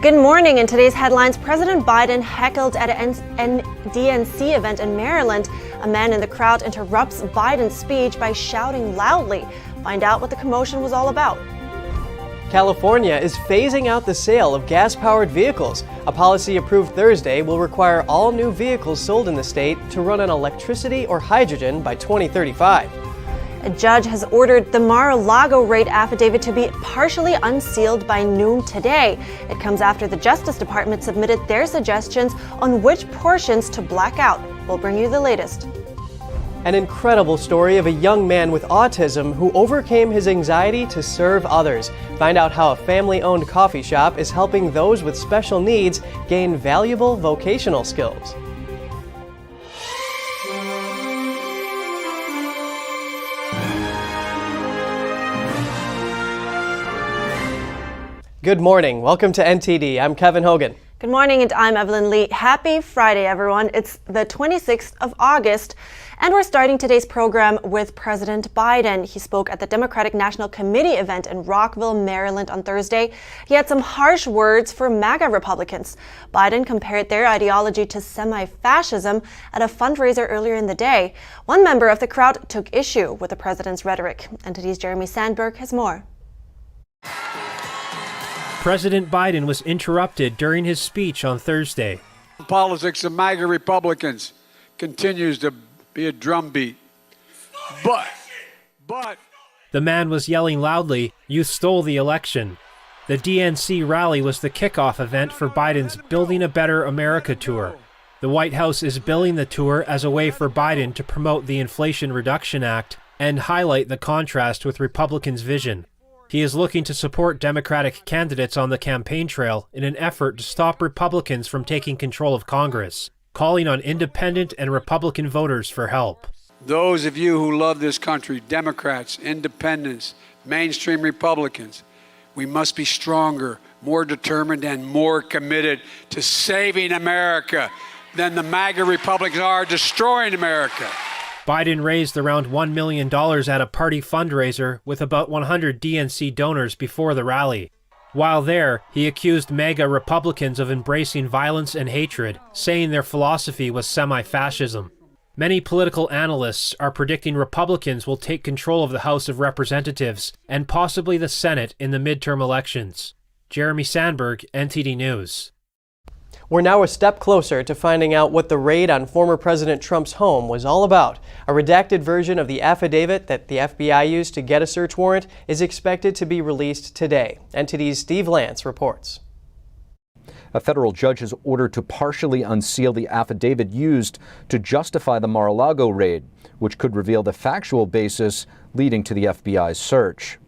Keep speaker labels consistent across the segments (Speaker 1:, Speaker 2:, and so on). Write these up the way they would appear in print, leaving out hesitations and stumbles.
Speaker 1: Good morning. In today's headlines, President Biden heckled at an DNC event in Maryland. A man in the crowd interrupts Biden's speech by shouting loudly. Find out what the commotion was all about.
Speaker 2: California is phasing out the sale of gas-powered vehicles. A policy approved Thursday will require all new vehicles sold in the state to run on electricity or hydrogen by 2035.
Speaker 1: A judge has ordered the Mar-a-Lago raid affidavit to be partially unsealed by noon today. It comes after the Justice Department submitted their suggestions on which portions to black out. We'll bring you the latest.
Speaker 2: An incredible story of a young man with autism who overcame his anxiety to serve others. Find out how a family-owned coffee shop is helping those with special needs gain valuable vocational skills. Good morning. Welcome to NTD. I'm Kevin Hogan.
Speaker 1: Good morning, and I'm Evelyn Lee. Happy Friday, everyone. It's the 26th of August, and we're starting today's program with President Biden. He spoke at the Democratic National Committee event in Rockville, Maryland on Thursday. He had some harsh words for MAGA Republicans. Biden compared their ideology to semi-fascism at a fundraiser earlier in the day. One member of the crowd took issue with the president's rhetoric. NTD's Jeremy Sandberg has more.
Speaker 3: President Biden was interrupted during his speech on Thursday.
Speaker 4: The politics of MAGA Republicans continues to be a drumbeat. But
Speaker 3: the man was yelling loudly, "You stole the election." The DNC rally was the kickoff event for Biden's Building a Better America tour. The White House is billing the tour as a way for Biden to promote the Inflation Reduction Act and highlight the contrast with Republicans' vision. He is looking to support Democratic candidates on the campaign trail in an effort to stop Republicans from taking control of Congress, calling on independent and Republican voters for help.
Speaker 4: Those of you who love this country, Democrats, independents, mainstream Republicans, we must be stronger, more determined, and more committed to saving America than the MAGA Republicans are destroying America.
Speaker 3: Biden raised around $1 million at a party fundraiser with about 100 DNC donors before the rally. While there, he accused MAGA Republicans of embracing violence and hatred, saying their philosophy was semi-fascism. Many political analysts are predicting Republicans will take control of the House of Representatives and possibly the Senate in the midterm elections. Jeremy Sandberg, NTD News.
Speaker 2: We're now a step closer to finding out what the raid on former President Trump's home was all about. A redacted version of the affidavit that the FBI used to get a search warrant is expected to be released today. NTD's Steve Lance reports.
Speaker 5: A federal judge has ordered to partially unseal the affidavit used to justify the Mar-a-Lago raid, which could reveal the factual basis leading to the FBI's search.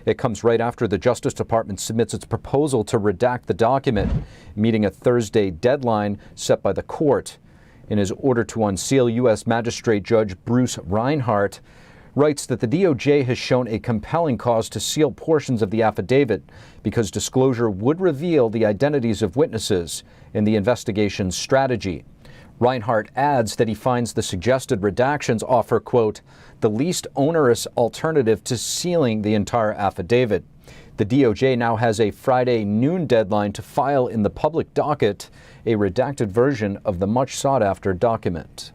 Speaker 5: It comes right after the Justice Department submits its proposal to redact the document, meeting a Thursday deadline set by the court. In his order to unseal, U.S. Magistrate Judge Bruce Reinhart writes that the DOJ has shown a compelling cause to seal portions of the affidavit because disclosure would reveal the identities of witnesses in the investigation's strategy. Reinhart adds that he finds the suggested redactions offer, quote, the least onerous alternative to sealing the entire affidavit. The DOJ now has a Friday noon deadline to file in the public docket a redacted version of the much sought-after document.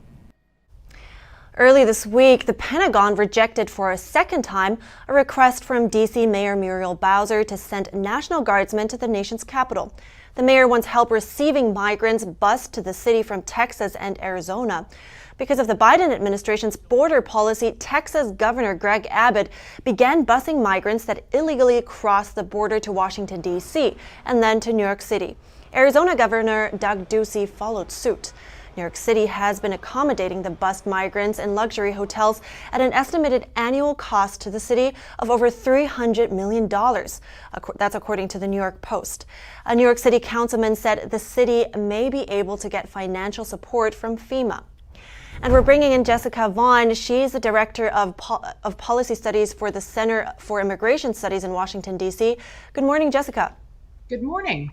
Speaker 1: Early this week, the Pentagon rejected for a second time a request from D.C. Mayor Muriel Bowser to send National Guardsmen to the nation's capital. The mayor wants help receiving migrants bused to the city from Texas and Arizona. Because of the Biden administration's border policy, Texas Governor Greg Abbott began busing migrants that illegally crossed the border to Washington, D.C., and then to New York City. Arizona Governor Doug Ducey followed suit. New York City has been accommodating the bused migrants in luxury hotels at an estimated annual cost to the city of over $300 million. That's according to the New York Post. A New York City councilman said the city may be able to get financial support from FEMA. And we're bringing in Jessica Vaughn. She's the director of policy studies for the Center for Immigration Studies in Washington, D.C. Good morning, Jessica.
Speaker 6: Good morning.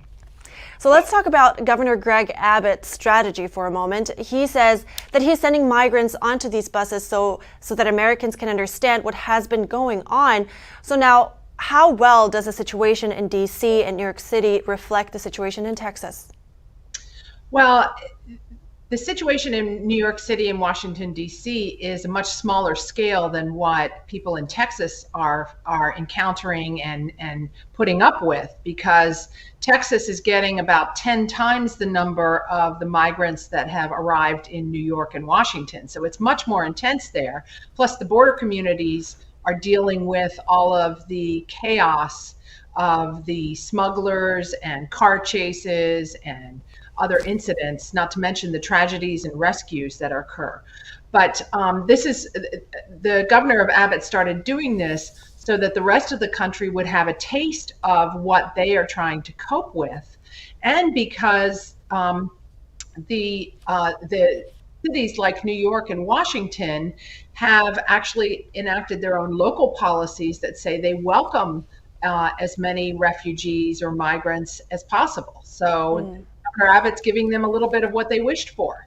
Speaker 1: So let's talk about Governor Greg Abbott's strategy for a moment. He says that he's sending migrants onto these buses so that Americans can understand what has been going on. So now, how well does the situation in DC and New York City reflect the situation in Texas?
Speaker 6: Well, the situation in New York City and Washington, D.C. is a much smaller scale than what people in Texas are encountering and putting up with, because Texas is getting about 10 times the number of the migrants that have arrived in New York and Washington. So it's much more intense there. Plus, the border communities are dealing with all of the chaos of the smugglers and car chases and other incidents, not to mention the tragedies and rescues that occur. But the governor of Abbott started doing this so that the rest of the country would have a taste of what they are trying to cope with. And because the cities like New York and Washington have actually enacted their own local policies that say they welcome as many refugees or migrants as possible. So Governor Abbott's giving them a little bit of what they wished for.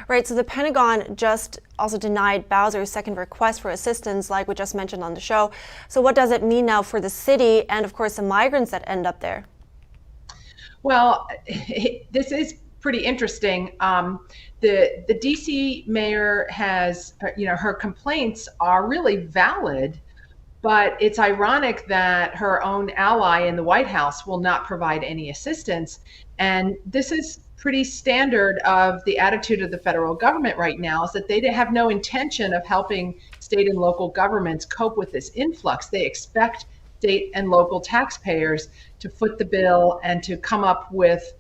Speaker 1: Right, so the Pentagon just also denied Bowser's second request for assistance, like we just mentioned on the show. So what does it mean now for the city and, of course, the migrants that end up there?
Speaker 6: Well, this is pretty interesting. The DC mayor has, her complaints are really valid, but it's ironic that her own ally in the White House will not provide any assistance. And this is pretty standard of the attitude of the federal government right now, is that they have no intention of helping state and local governments cope with this influx. They expect state and local taxpayers to foot the bill and to come up with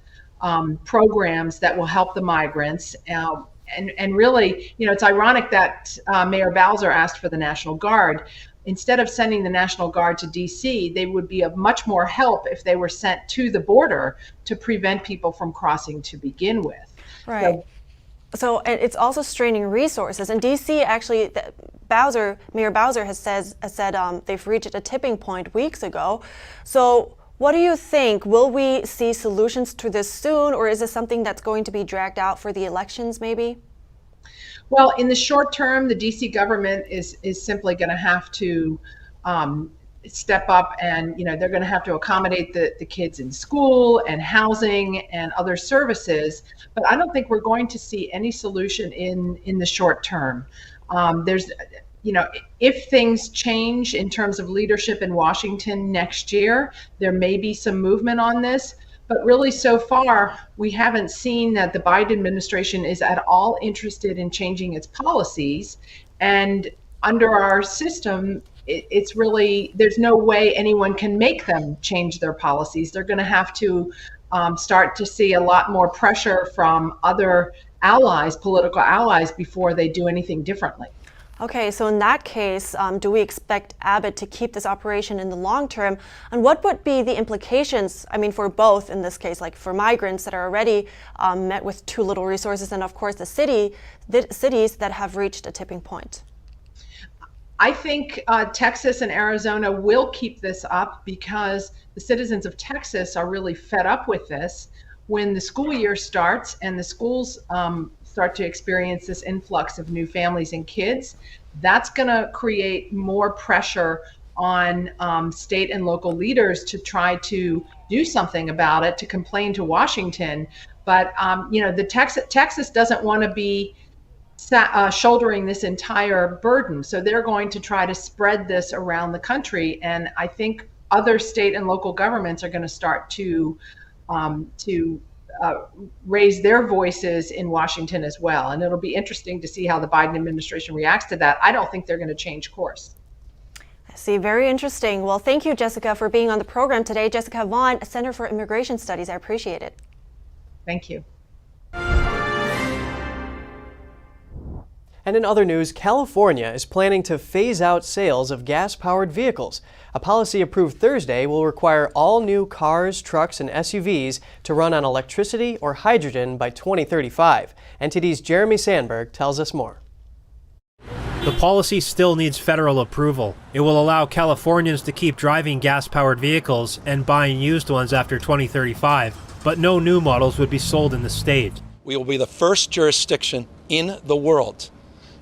Speaker 6: programs that will help the migrants. And really, it's ironic that Mayor Bowser asked for the National Guard. Instead of sending the National Guard to DC, they would be of much more help if they were sent to the border to prevent people from crossing to begin with.
Speaker 1: Right. So it's also straining resources. And DC actually, Mayor Bowser has said they've reached a tipping point weeks ago. So what do you think? Will we see solutions to this soon, or is this something that's going to be dragged out for the elections maybe?
Speaker 6: Well, in the short term, the DC government is simply going to have to step up, and they're going to have to accommodate the kids in school and housing and other services. But I don't think we're going to see any solution in the short term. If things change in terms of leadership in Washington next year, there may be some movement on this. But really, so far, we haven't seen that the Biden administration is at all interested in changing its policies. And under our system, it's really, there's no way anyone can make them change their policies. They're going to have to start to see a lot more pressure from other allies, political allies, before they do anything differently.
Speaker 1: Okay, so in that case, do we expect Abbott to keep this operation in the long term? And what would be the implications, for both in this case, like for migrants that are already met with too little resources, and of course the cities that have reached a tipping point?
Speaker 6: I think Texas and Arizona will keep this up because the citizens of Texas are really fed up with this. When the school year starts and the schools start to experience this influx of new families and kids, that's going to create more pressure on state and local leaders to try to do something about it, to complain to Washington. But Texas doesn't want to be shouldering this entire burden, so they're going to try to spread this around the country. And I think other state and local governments are going to start to raise their voices in Washington as well. And it'll be interesting to see how the Biden administration reacts to that. I don't think they're going to change course.
Speaker 1: I see. Very interesting. Well, thank you, Jessica, for being on the program today. Jessica Vaughn, Center for Immigration Studies. I appreciate it.
Speaker 6: Thank you.
Speaker 2: And in other news, California is planning to phase out sales of gas-powered vehicles. A policy approved Thursday will require all new cars, trucks, and SUVs to run on electricity or hydrogen by 2035. NTD's Jeremy Sandberg tells us more.
Speaker 3: The policy still needs federal approval. It will allow Californians to keep driving gas-powered vehicles and buying used ones after 2035, but no new models would be sold in the state.
Speaker 7: We will be the first jurisdiction in the world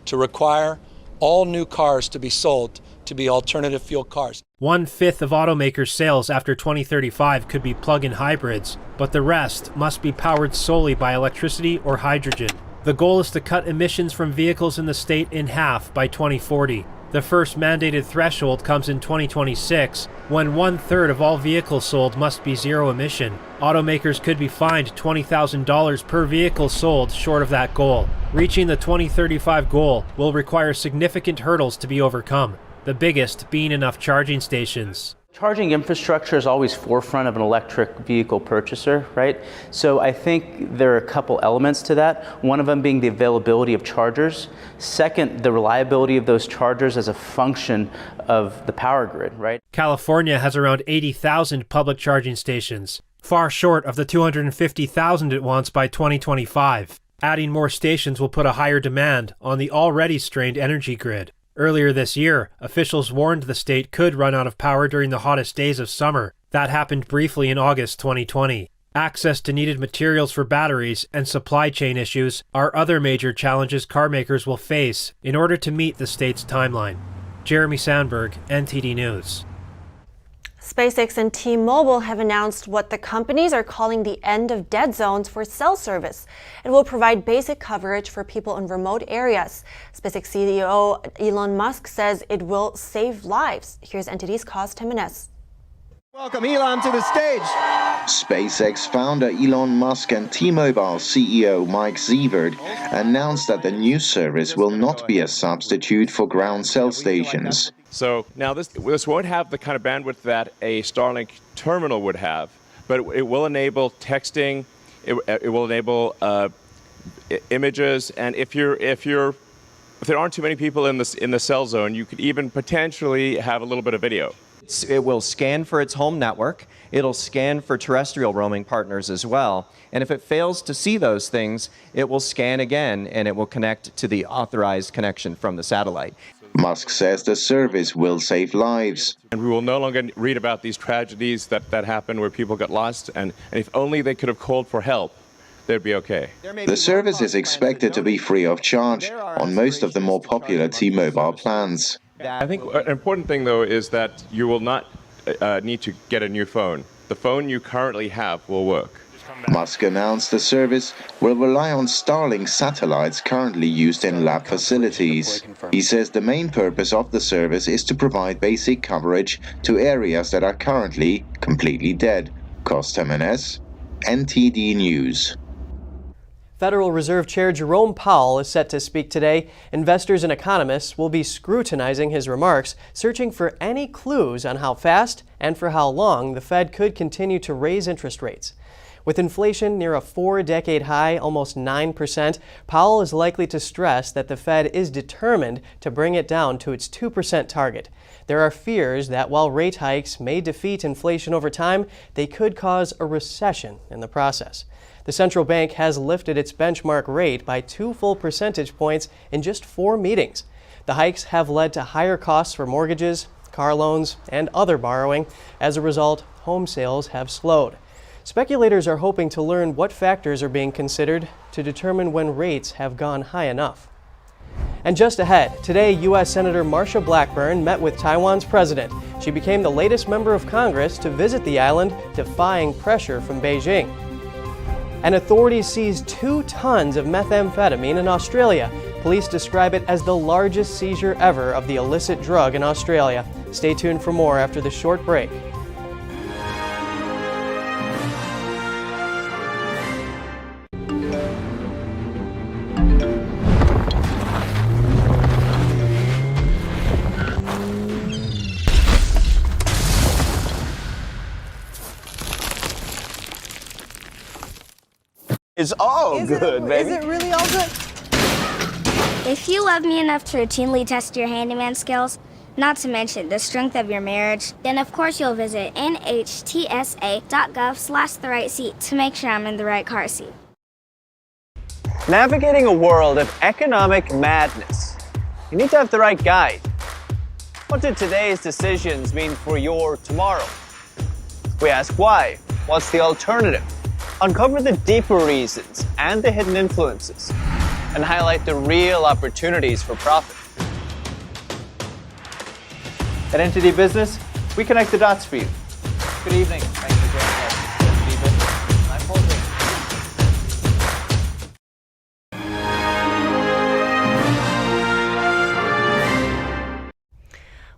Speaker 7: to require all new cars to be sold to be alternative fuel cars.
Speaker 3: 1/5 of automakers' sales after 2035 could be plug-in hybrids, but the rest must be powered solely by electricity or hydrogen. The goal is to cut emissions from vehicles in the state in half by 2040. The first mandated threshold comes in 2026, when 1/3 of all vehicles sold must be zero emission. Automakers could be fined $20,000 per vehicle sold short of that goal. Reaching the 2035 goal will require significant hurdles to be overcome, the biggest being enough charging stations.
Speaker 8: Charging infrastructure is always forefront of an electric vehicle purchaser, right? So I think there are a couple elements to that. One of them being the availability of chargers. Second, the reliability of those chargers as a function of the power grid, right?
Speaker 3: California has around 80,000 public charging stations, far short of the 250,000 it wants by 2025. Adding more stations will put a higher demand on the already strained energy grid. Earlier this year, officials warned the state could run out of power during the hottest days of summer. That happened briefly in August 2020. Access to needed materials for batteries and supply chain issues are other major challenges carmakers will face in order to meet the state's timeline. Jeremy Sandberg, NTD News.
Speaker 1: SpaceX and T-Mobile have announced what the companies are calling the end of dead zones for cell service. It will provide basic coverage for people in remote areas. SpaceX CEO Elon Musk says it will save lives. Here's NTD's Cos Jimenez.
Speaker 9: Welcome Elon to the stage.
Speaker 10: SpaceX founder Elon Musk and T-Mobile CEO Mike Sievert announced that the new service will not be a substitute for ground cell stations.
Speaker 11: So now this won't have the kind of bandwidth that a Starlink terminal would have, but it will enable texting, it will enable images, and if there aren't too many people in the cell zone, you could even potentially have a little bit of video.
Speaker 12: It will scan for its home network. It'll scan for terrestrial roaming partners as well. And if it fails to see those things, it will scan again and it will connect to the authorized connection from the satellite.
Speaker 10: Musk says the service will save lives.
Speaker 11: And we will no longer read about these tragedies that happen where people get lost. And if only they could have called for help, they'd be okay.
Speaker 10: The service is expected to be free of charge on most of the more popular T-Mobile plans.
Speaker 11: I think an important thing, though, is that you will not need to get a new phone. The phone you currently have will work.
Speaker 10: Musk announced the service will rely on Starlink satellites currently used in lab facilities. He says the main purpose of the service is to provide basic coverage to areas that are currently completely dead. Cos Jimenez, NTD News.
Speaker 2: Federal Reserve Chair Jerome Powell is set to speak today. Investors and economists will be scrutinizing his remarks, searching for any clues on how fast and for how long the Fed could continue to raise interest rates. With inflation near a 4-decade high, almost 9%, Powell is likely to stress that the Fed is determined to bring it down to its 2% target. There are fears that while rate hikes may defeat inflation over time, they could cause a recession in the process. The central bank has lifted its benchmark rate by 2 full percentage points in just 4 meetings. The hikes have led to higher costs for mortgages, car loans, and other borrowing. As a result, home sales have slowed. Speculators are hoping to learn what factors are being considered to determine when rates have gone high enough. And just ahead, today U.S. Senator Marsha Blackburn met with Taiwan's president. She became the latest member of Congress to visit the island, defying pressure from Beijing. And authorities seized 2 tons of methamphetamine in Australia. Police describe it as the largest seizure ever of the illicit drug in Australia. Stay tuned for more after this short break.
Speaker 13: It's all good, baby.
Speaker 14: Is it really all good?
Speaker 15: If you love me enough to routinely test your handyman skills, not to mention the strength of your marriage, then of course you'll visit nhtsa.gov/therightseat to make sure I'm in the right car seat.
Speaker 13: Navigating a world of economic madness, you need to have the right guide. What do today's decisions mean for your tomorrow? We ask why. What's the alternative? Uncover the deeper reasons and the hidden influences, and highlight the real opportunities for profit. At NTD Business, we connect the dots for you. Good evening. Thanks for joining us. NTD Business. I'm Paul Green.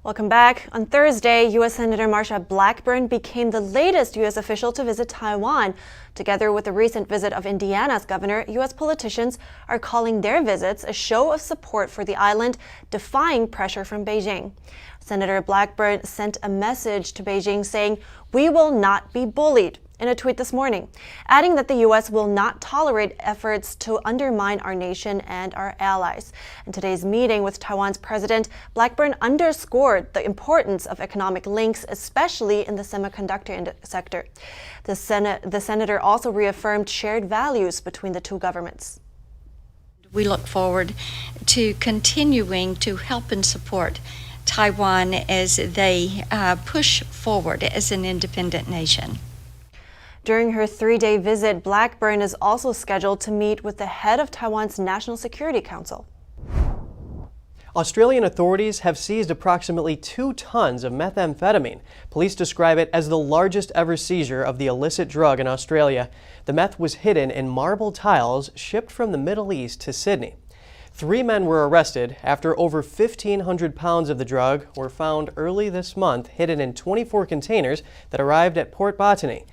Speaker 1: Welcome back. On Thursday, U.S. Senator Marsha Blackburn became the latest U.S. official to visit Taiwan. Together with the recent visit of Indiana's governor, U.S. politicians are calling their visits a show of support for the island, defying pressure from Beijing. Senator Blackburn sent a message to Beijing saying, "We will not be bullied," in a tweet this morning, adding that the U.S. will not tolerate efforts to undermine our nation and our allies. In today's meeting with Taiwan's president, Blackburn underscored the importance of economic links, especially in the semiconductor sector. The senator also reaffirmed shared values between the two governments.
Speaker 7: We look forward to continuing to help and support Taiwan as they push forward as an independent nation.
Speaker 1: During her 3-day visit, Blackburn is also scheduled to meet with the head of Taiwan's National Security Council.
Speaker 2: Australian authorities have seized approximately 2 tons of methamphetamine. Police describe it as the largest ever seizure of the illicit drug in Australia. The meth was hidden in marble tiles shipped from the Middle East to Sydney. 3 men were arrested after over 1,500 pounds of the drug were found early this month, hidden in 24 containers that arrived at Port Botany.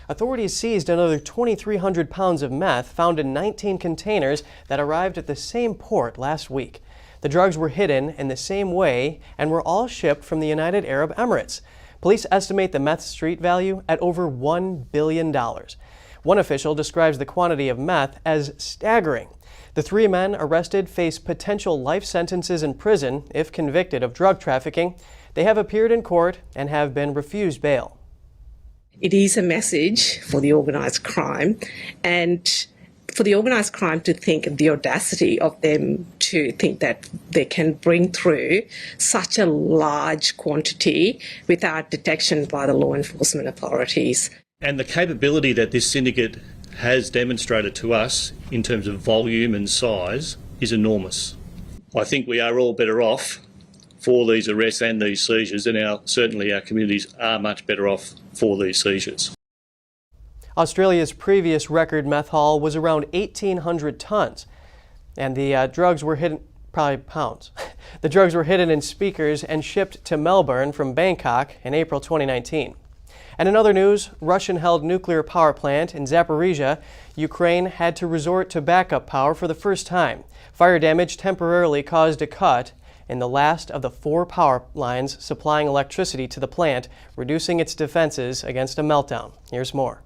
Speaker 2: Authorities seized another 2,300 pounds of meth found in 19 containers that arrived at the same port last week. The drugs were hidden in the same way and were all shipped from the United Arab Emirates. Police estimate the meth's street value at over $1 billion. One official describes the quantity of meth as staggering. The 3 men arrested face potential life sentences in prison if convicted of drug trafficking. They have appeared in court and have been refused bail.
Speaker 14: It is a message for the organised crime, and for the organised crime to think of the audacity of them to think that they can bring through such a large quantity without detection by the law enforcement authorities.
Speaker 16: And the capability that this syndicate has demonstrated to us in terms of volume and size is enormous. I think we are all better off for these arrests and these seizures, and certainly our communities are much better off for these seizures.
Speaker 2: Australia's previous record meth haul was around 1,800 tons, and the drugs were hidden, probably pounds. The drugs were hidden in speakers and shipped to Melbourne from Bangkok in April 2019. And in other news, Russian-held nuclear power plant in Zaporizhia, Ukraine had to resort to backup power for the first time. Fire damage temporarily caused a cut in the last of the 4 power lines supplying electricity to the plant, reducing its defenses against a meltdown. Here's more.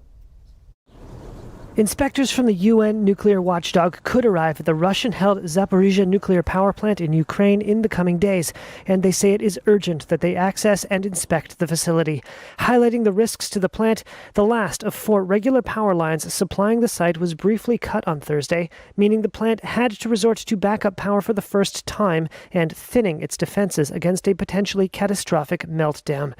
Speaker 17: Inspectors from the UN nuclear watchdog could arrive at the Russian-held Zaporizhia nuclear power plant in Ukraine in the coming days, and they say it is urgent that they access and inspect the facility. Highlighting the risks to the plant, the last of 4 regular power lines supplying the site was briefly cut on Thursday, meaning the plant had to resort to backup power for the first time and thinning its defenses against a potentially catastrophic meltdown.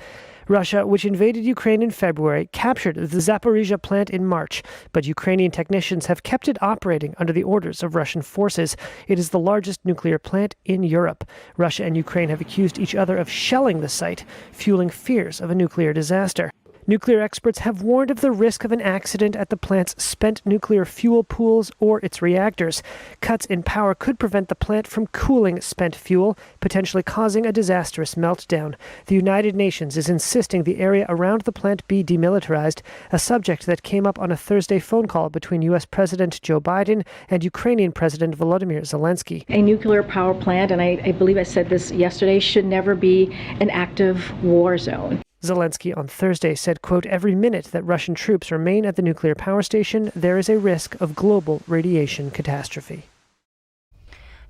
Speaker 17: Russia, which invaded Ukraine in February, captured the Zaporizhia plant in March, but Ukrainian technicians have kept it operating under the orders of Russian forces. It is the largest nuclear plant in Europe. Russia and Ukraine have accused each other of shelling the site, fueling fears of a nuclear disaster. Nuclear experts have warned of the risk of an accident at the plant's spent nuclear fuel pools or its reactors. Cuts in power could prevent the plant from cooling spent fuel, potentially causing a disastrous meltdown. The United Nations is insisting the area around the plant be demilitarized, a subject that came up on a Thursday phone call between U.S. President Joe Biden and Ukrainian President Volodymyr Zelensky.
Speaker 18: A nuclear power plant, and I believe I said this yesterday, should never be an active war zone.
Speaker 17: Zelensky on Thursday said, quote, "Every minute that Russian troops remain at the nuclear power station, there is a risk of global radiation catastrophe."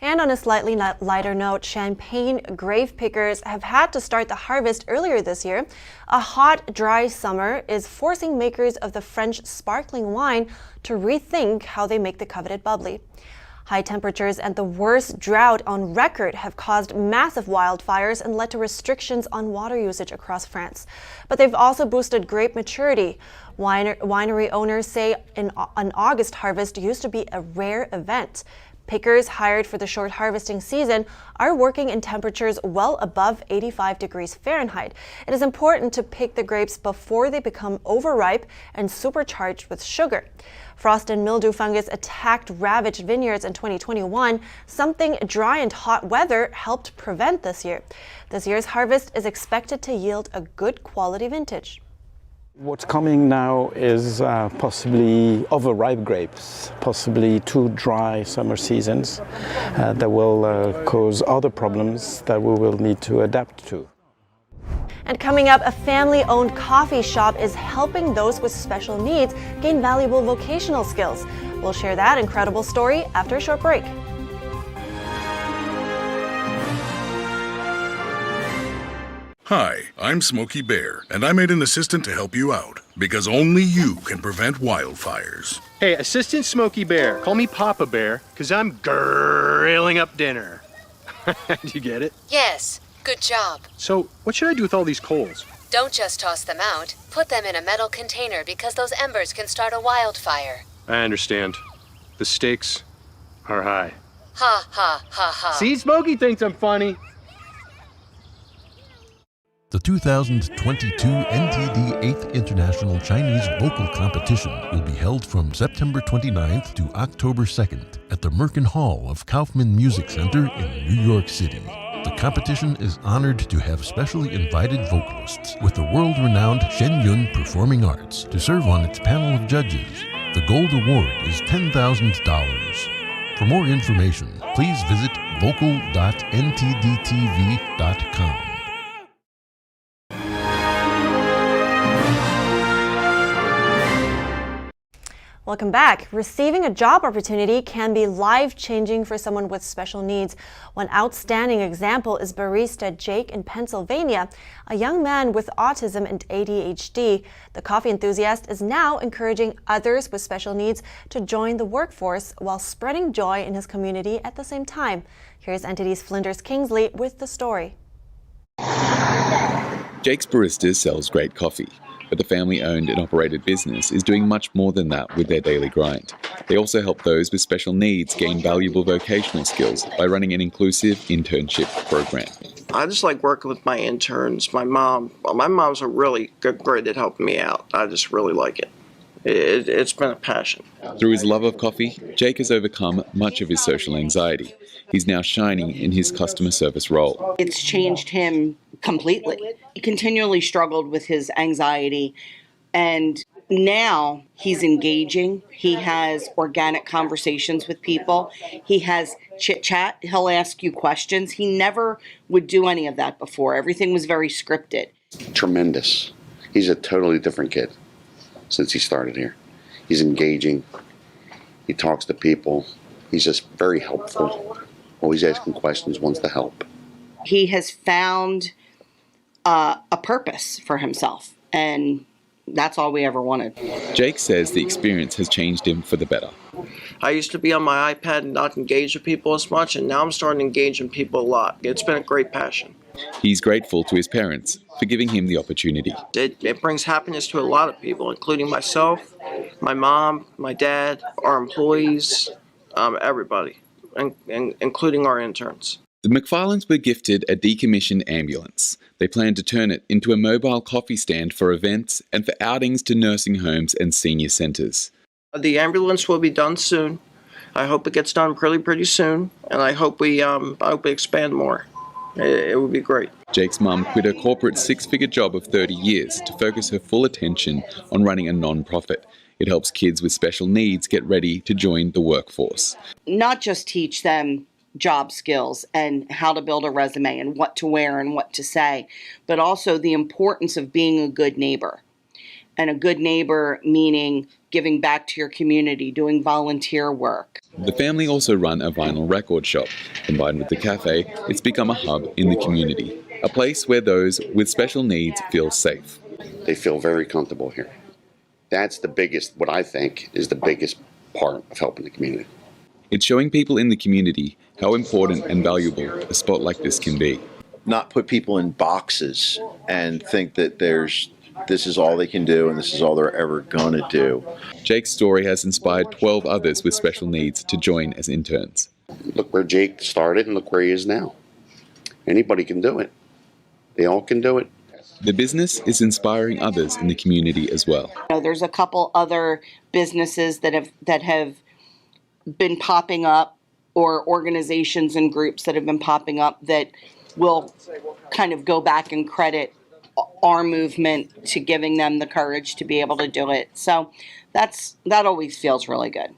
Speaker 1: And on a slightly lighter note, Champagne grave pickers have had to start the harvest earlier this year. A hot, dry summer is forcing makers of the French sparkling wine to rethink how they make the coveted bubbly. High temperatures and the worst drought on record have caused massive wildfires and led to restrictions on water usage across France. But they've also boosted grape maturity. Winery owners say an August harvest used to be a rare event. Pickers hired for the short harvesting season are working in temperatures well above 85 degrees Fahrenheit. It is important to pick the grapes before they become overripe and supercharged with sugar. Frost and mildew fungus attacked ravaged vineyards in 2021, something dry and hot weather helped prevent this year. This year's harvest is expected to yield a good quality vintage.
Speaker 19: What's coming now is possibly overripe grapes, possibly too dry summer seasons that will cause other problems that we will need to adapt to.
Speaker 1: And coming up, a family-owned coffee shop is helping those with special needs gain valuable vocational skills. We'll share that incredible story after a short break.
Speaker 20: Hi, I'm Smokey Bear, and I made an assistant to help you out, because only you can prevent wildfires.
Speaker 21: Hey, Assistant Smokey Bear, call me Papa Bear, because I'm grilling up dinner. Do you get it?
Speaker 22: Yes, good job.
Speaker 21: So, what should I do with all these coals?
Speaker 22: Don't just toss them out. Put them in a metal container because those embers can start a wildfire.
Speaker 21: I understand. The stakes are high.
Speaker 22: Ha ha ha ha.
Speaker 21: See, Smokey thinks I'm funny.
Speaker 23: The 2022 NTD 8th International Chinese Vocal Competition will be held from September 29th to October 2nd at the Merkin Hall of Kaufman Music Center in New York City. The competition is honored to have specially invited vocalists with the world-renowned Shen Yun Performing Arts to serve on its panel of judges. The gold award is $10,000. For more information, please visit vocal.ntdtv.com.
Speaker 1: Welcome back. Receiving a job opportunity can be life-changing for someone with special needs. One outstanding example is barista Jake in Pennsylvania, a young man with autism and ADHD. The coffee enthusiast is now encouraging others with special needs to join the workforce while spreading joy in his community at the same time. Here's NTD's Flinders Kingsley with the story.
Speaker 24: Jake's Baristas sells great coffee, but the family-owned and operated business is doing much more than that with their daily grind. They also help those with special needs gain valuable vocational skills by running an inclusive internship program.
Speaker 25: I just like working with my interns. My mom's a really great at helping me out. I just really like it. It's been a passion.
Speaker 24: Through his love of coffee, Jake has overcome much of his social anxiety. He's now shining in his customer service role.
Speaker 26: It's changed him completely. He continually struggled with his anxiety, and now he's engaging. He has organic conversations with people. He has chit-chat. He'll ask you questions. He never would do any of that before. Everything was very scripted.
Speaker 27: Tremendous. He's a totally different kid since he started here. He's engaging. He talks to people. He's just very helpful. Always asking questions, wants to help.
Speaker 26: He has found a purpose for himself, and that's all we ever wanted.
Speaker 24: Jake says the experience has changed him for the better.
Speaker 25: I used to be on my iPad and not engage with people as much, and now I'm starting to engage in people a lot. It's been a great passion.
Speaker 24: He's grateful to his parents for giving him the opportunity.
Speaker 25: It brings happiness to a lot of people, including myself, my mom, my dad, our employees, everybody, including our interns.
Speaker 24: The McFarlanes were gifted a decommissioned ambulance. They plan to turn it into a mobile coffee stand for events and for outings to nursing homes and senior centres.
Speaker 25: The ambulance will be done soon. I hope it gets done pretty soon, and I hope we expand more. It would be great.
Speaker 24: Jake's mum quit her corporate six-figure job of 30 years to focus her full attention on running a non-profit. It helps kids with special needs get ready to join the workforce.
Speaker 26: Not just teach them job skills and how to build a resume and what to wear and what to say, but also the importance of being a good neighbor. And a good neighbor meaning giving back to your community, doing volunteer work.
Speaker 24: The family also run a vinyl record shop. Combined with the cafe, it's become a hub in the community, a place where those with special needs feel safe.
Speaker 27: They feel very comfortable here. That's the biggest, what I think is the biggest part of helping the community.
Speaker 24: It's showing people in the community how important and valuable a spot like this can be.
Speaker 28: Not put people in boxes and think that this is all they can do and this is all they're ever going to do.
Speaker 24: Jake's story has inspired 12 others with special needs to join as interns.
Speaker 27: Look where Jake started and look where he is now. Anybody can do it. They all can do it.
Speaker 24: The business is inspiring others in the community as well.
Speaker 26: There's a couple other businesses that have been popping up, or organizations and groups that have been popping up that will kind of go back and credit our movement to giving them the courage to be able to do it. So that always feels really good,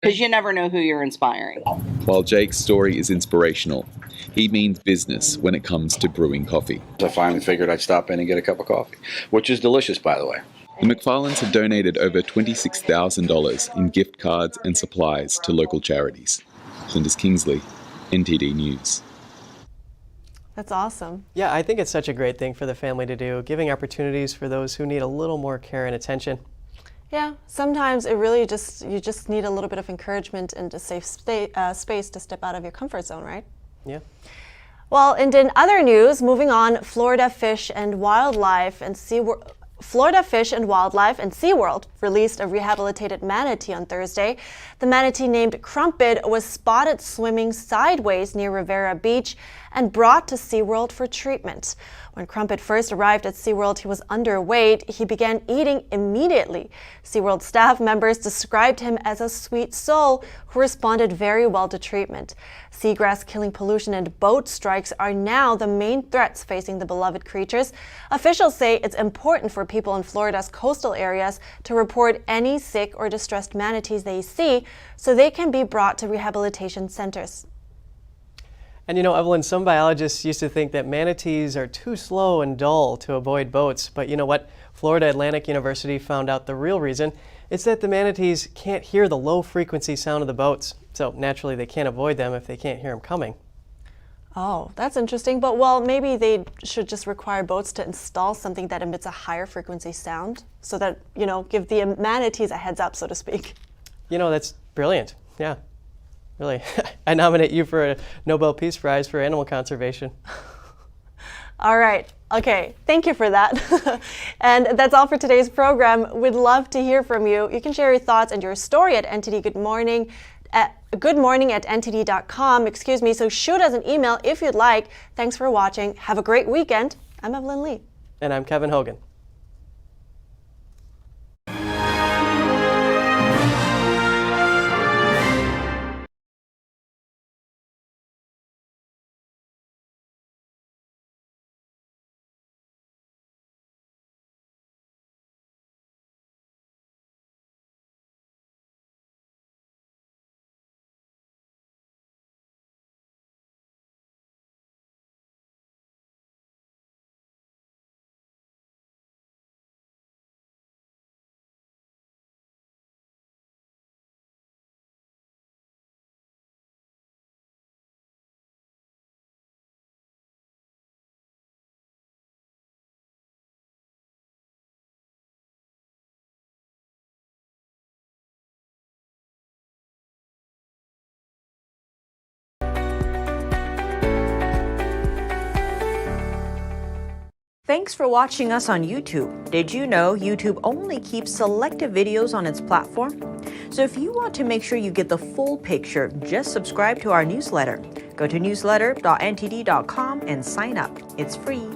Speaker 26: because you never know who you're inspiring.
Speaker 24: While Jake's story is inspirational, he means business when it comes to brewing coffee.
Speaker 3: I finally figured I'd stop in and get a cup of coffee, which is delicious, by the way.
Speaker 24: The McFarlanes have donated over $26,000 in gift cards and supplies to local charities. Flinders Kingsley, NTD News.
Speaker 1: That's awesome.
Speaker 2: Yeah, I think it's such a great thing for the family to do, giving opportunities for those who need a little more care and attention.
Speaker 1: Yeah, sometimes it really you just need a little bit of encouragement and a safe space to step out of your comfort zone, right?
Speaker 2: Yeah.
Speaker 1: Well, and in other news, moving on, Florida Fish and Wildlife and SeaWorld released a rehabilitated manatee on Thursday. The manatee, named Crumpet, was spotted swimming sideways near Rivera Beach and brought to SeaWorld for treatment. When Crumpet first arrived at SeaWorld, he was underweight. He began eating immediately. SeaWorld staff members described him as a sweet soul who responded very well to treatment. Seagrass killing pollution and boat strikes are now the main threats facing the beloved creatures. Officials say it's important for people in Florida's coastal areas to report any sick or distressed manatees they see so they can be brought to rehabilitation centers.
Speaker 2: And you know, Evelyn, some biologists used to think that manatees are too slow and dull to avoid boats. But you know what? Florida Atlantic University found out the real reason. It's that the manatees can't hear the low-frequency sound of the boats. So naturally, they can't avoid them if they can't hear them coming.
Speaker 1: Oh, that's interesting. But, well, maybe they should just require boats to install something that emits a higher frequency sound so that, you know, give the manatees a heads up, so to speak.
Speaker 2: You know, that's brilliant. Yeah. Really, I nominate you for a Nobel Peace Prize for animal conservation.
Speaker 1: All right. Okay. Thank you for that. And that's all for today's program. We'd love to hear from you. You can share your thoughts and your story at NTD Good Morning at goodmorning@ntd.com. So shoot us an email if you'd like. Thanks for watching. Have a great weekend. I'm Evelyn Lee.
Speaker 2: And I'm Kevin Hogan.
Speaker 4: Thanks for watching us on YouTube. Did you know YouTube only keeps selective videos on its platform? So if you want to make sure you get the full picture, just subscribe to our newsletter. Go to newsletter.ntd.com and sign up. It's free.